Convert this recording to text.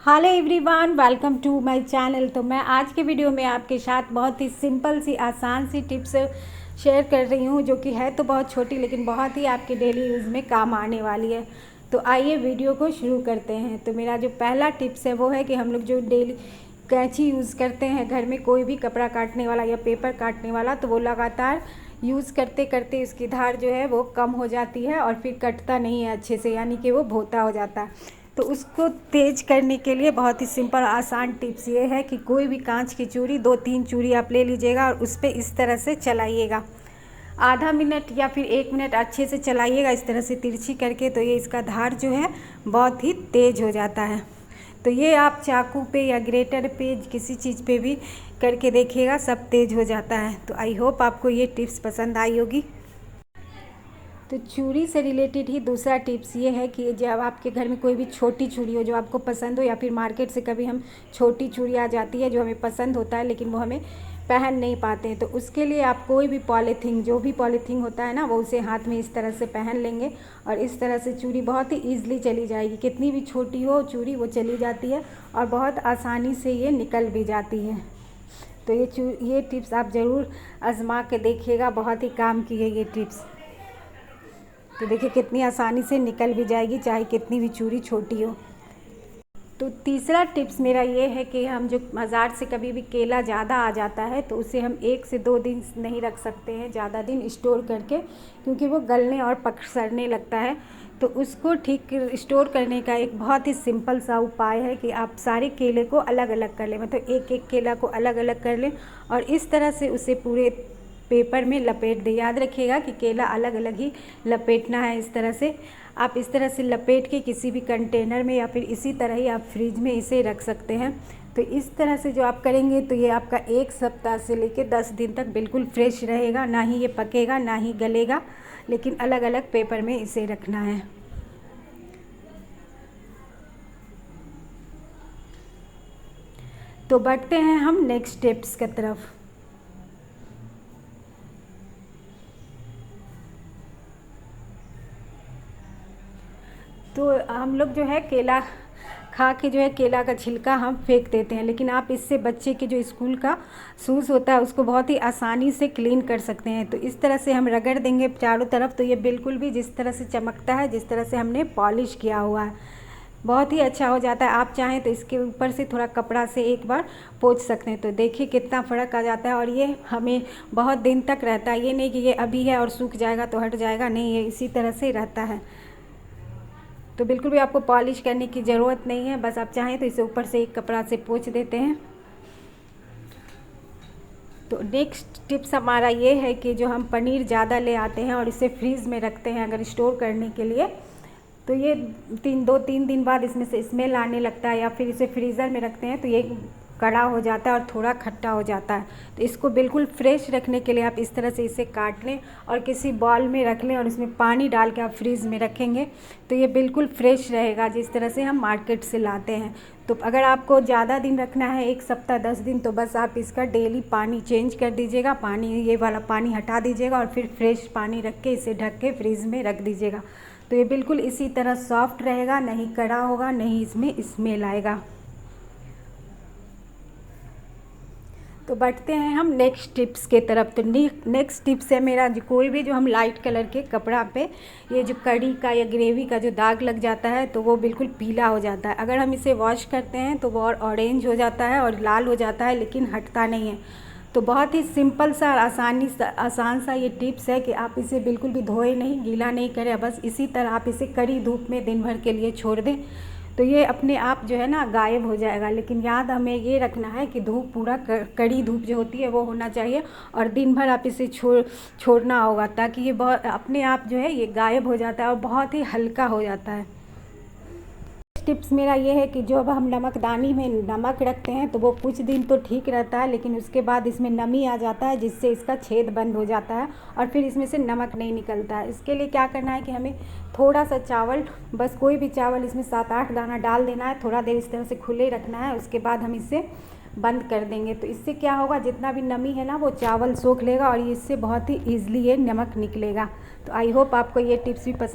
Hello everyone, welcome to my channel. तो मैं आज के वीडियो में आपके साथ बहुत ही सिंपल सी आसान सी टिप्स शेयर कर रही हूँ, जो कि है तो बहुत छोटी लेकिन बहुत ही आपके डेली यूज़ में काम आने वाली है। तो आइए वीडियो को शुरू करते हैं। तो मेरा जो पहला टिप्स है वो है कि हम लोग जो डेली कैंची यूज़ करते हैं घर में, कोई भी कपड़ा काटने वाला या पेपर काटने वाला, तो वो लगातार यूज़ करते करते उसकी धार जो है वो कम हो जाती है और फिर कटता नहीं है अच्छे से, यानी कि वो भोता हो जाता है। तो उसको तेज करने के लिए बहुत ही सिंपल आसान टिप्स ये है कि कोई भी कांच की चूड़ी 2-3 चूड़ी आप ले लीजिएगा और उस पर इस तरह से चलाइएगा। आधा मिनट या फिर 1 मिनट अच्छे से चलाइएगा इस तरह से तिरछी करके, तो ये इसका धार जो है बहुत ही तेज हो जाता है। तो ये आप चाकू पे या ग्रेटर पे किसी चीज़ पे भी करके देखिएगा, सब तेज हो जाता है। तो आई होप आपको ये टिप्स पसंद आई होगी। तो चूड़ी से रिलेटेड ही दूसरा टिप्स ये है कि जब आपके घर में कोई भी छोटी चूड़ी हो जो आपको पसंद हो, या फिर मार्केट से कभी हम छोटी चूड़ी आ जाती है जो हमें पसंद होता है लेकिन वो हमें पहन नहीं पाते हैं, तो उसके लिए आप कोई भी पॉलीथीन, जो भी पॉलीथीन होता है ना, वो उसे हाथ में इस तरह से पहन लेंगे और इस तरह से चूड़ी बहुत ही ईजिली चली जाएगी। कितनी भी छोटी हो चूड़ी वो चली जाती है और बहुत आसानी से ये निकल भी जाती है। तो ये टिप्स आप ज़रूर आजमा के देखिएगा, बहुत ही काम की है ये टिप्स। तो देखिए कितनी आसानी से निकल भी जाएगी, चाहे कितनी भी चूड़ी छोटी हो। तो तीसरा टिप्स मेरा ये है कि हम जो बाज़ार से कभी भी केला ज़्यादा आ जाता है तो उसे हम 1 से 2 दिन नहीं रख सकते हैं ज़्यादा दिन स्टोर करके, क्योंकि वो गलने और पसरने लगता है। तो उसको ठीक स्टोर करने का एक बहुत ही सिंपल सा उपाय है कि आप सारे केले को अलग अलग कर लें, मतलब एक एक केला को अलग अलग कर लें और इस तरह से उसे पूरे पेपर में लपेट दें। याद रखिएगा कि केला अलग अलग ही लपेटना है। इस तरह से आप इस तरह से लपेट के किसी भी कंटेनर में या फिर इसी तरह ही आप फ्रिज में इसे रख सकते हैं। तो इस तरह से जो आप करेंगे तो ये आपका 1 सप्ताह से लेकर 10 दिन तक बिल्कुल फ्रेश रहेगा, ना ही ये पकेगा ना ही गलेगा, लेकिन अलग अलग पेपर में इसे रखना है। तो बढ़ते हैं हम नेक्स्ट टिप्स की तरफ। तो हम लोग जो है केला खा के जो है केला का छिलका हम फेंक देते हैं, लेकिन आप इससे बच्चे के जो स्कूल का शूज़ होता है उसको बहुत ही आसानी से क्लीन कर सकते हैं। तो इस तरह से हम रगड़ देंगे चारों तरफ, तो ये बिल्कुल भी जिस तरह से चमकता है, जिस तरह से हमने पॉलिश किया हुआ है, बहुत ही अच्छा हो जाता है। आप चाहें तो इसके ऊपर से थोड़ा कपड़ा से एक बार पोंछ सकते हैं। तो देखिए कितना फ़र्क आ जाता है और ये हमें बहुत दिन तक रहता है। ये नहीं कि ये अभी है और सूख जाएगा तो हट जाएगा, नहीं, ये इसी तरह से रहता है। तो बिल्कुल भी आपको पॉलिश करने की ज़रूरत नहीं है, बस आप चाहें तो इसे ऊपर से एक कपड़ा से पोंछ देते हैं। तो नेक्स्ट टिप्स हमारा ये है कि जो हम पनीर ज़्यादा ले आते हैं और इसे फ्रीज़ में रखते हैं अगर स्टोर करने के लिए, तो ये 2-3 दिन बाद इसमें से स्मेल आने लगता है, या फिर इसे फ्रीज़र में रखते हैं तो ये कड़ा हो जाता है और थोड़ा खट्टा हो जाता है। तो इसको बिल्कुल फ्रेश रखने के लिए आप इस तरह से इसे काट लें और किसी बॉल में रख लें और इसमें पानी डाल के आप फ्रीज़ में रखेंगे तो ये बिल्कुल फ्रेश रहेगा, जिस तरह से हम मार्केट से लाते हैं। तो अगर आपको ज़्यादा दिन रखना है, 1 सप्ताह 10 दिन, तो बस आप इसका डेली पानी चेंज कर दीजिएगा, पानी ये वाला पानी हटा दीजिएगा और फिर फ्रेश पानी रख के इसे ढक के फ्रीज़ में रख दीजिएगा। तो ये बिल्कुल इसी तरह सॉफ्ट रहेगा, नहीं कड़ा होगा, नहीं इसमें स्मेल आएगा। तो बढ़ते हैं हम नेक्स्ट टिप्स के तरफ। तो नेक्स्ट टिप्स है मेरा, जो कोई भी जो हम लाइट कलर के कपड़ा पे ये जो कड़ी का या ग्रेवी का जो दाग लग जाता है तो वो बिल्कुल पीला हो जाता है। अगर हम इसे वॉश करते हैं तो वो और ऑरेंज हो जाता है और लाल हो जाता है, लेकिन हटता नहीं है। तो बहुत ही सिंपल सा आसान सा ये टिप्स है कि आप इसे बिल्कुल भी धोए नहीं, गीला नहीं करें, बस इसी तरह आप इसे कड़ी धूप में दिन भर के लिए छोड़ दें तो ये अपने आप जो है ना गायब हो जाएगा। लेकिन याद हमें ये रखना है कि धूप पूरा कड़ी धूप जो होती है वो होना चाहिए और दिन भर आप इसे छोड़ना होगा, ताकि ये बहुत अपने आप जो है ये गायब हो जाता है और बहुत ही हल्का हो जाता है। टिप्स मेरा ये है कि जब हम नमकदानी में नमक रखते हैं तो वो कुछ दिन तो ठीक रहता है, लेकिन उसके बाद इसमें नमी आ जाता है जिससे इसका छेद बंद हो जाता है और फिर इसमें से नमक नहीं निकलता है। इसके लिए क्या करना है कि हमें थोड़ा सा चावल, बस कोई भी चावल, इसमें 7-8 दाना डाल देना है, थोड़ा देर इस तरह से खुले रखना है, उसके बाद हम इसे बंद कर देंगे। तो इससे क्या होगा, जितना भी नमी है ना वो चावल सोख लेगा और इससे बहुत ही ईजिली ये नमक निकलेगा। तो आई होप आपको ये टिप्स भी पसंद